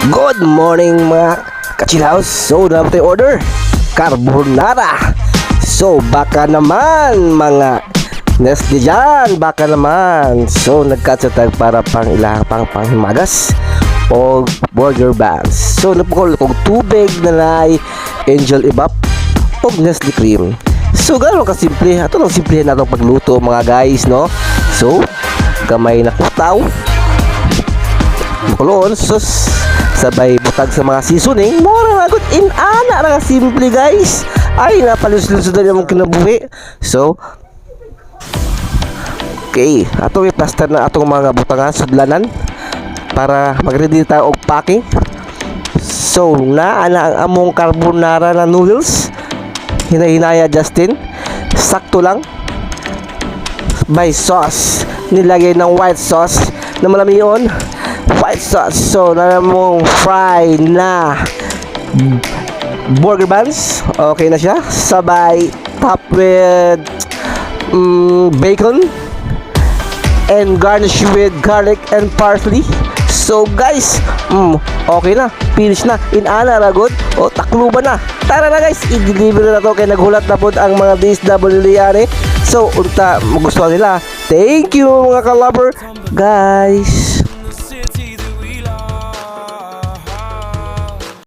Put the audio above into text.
Good morning mga kachilaos. So dapat tayo order carbonara. So baka naman mga Nestle dyan, baka naman. So nagkatsa tayo para pang ilang panghimagas o burger buns. So napukol kong tubig na nai Angel Evap o Nestle cream. So gano'n kasimple. Ito lang simple na itong pagluto mga guys, no? So kamay na kutaw, kulon, sus sabay butag sa mga seasoning, mura na good inana na simple guys. Ay napaluslusod na yung kinabuhi. So okay, atong i-plaster na atong mga butangan sudlanan para mag-ready tayo og packing. So naana ang among carbonara na noodles. Hinahinaya Justin, sakto lang. By sauce, nilagay ng white sauce na malami yun, white sauce. So na mong fry na burger buns, okay na siya, sabay top with bacon and garnish with garlic and parsley. So guys, okay na, finish na, inana na good. O takluban na, tara na guys, i-deliver na to kay naghulat na po ang mga DSW niliyari. So unta magustuhan nila. Thank you mga ka-lover guys.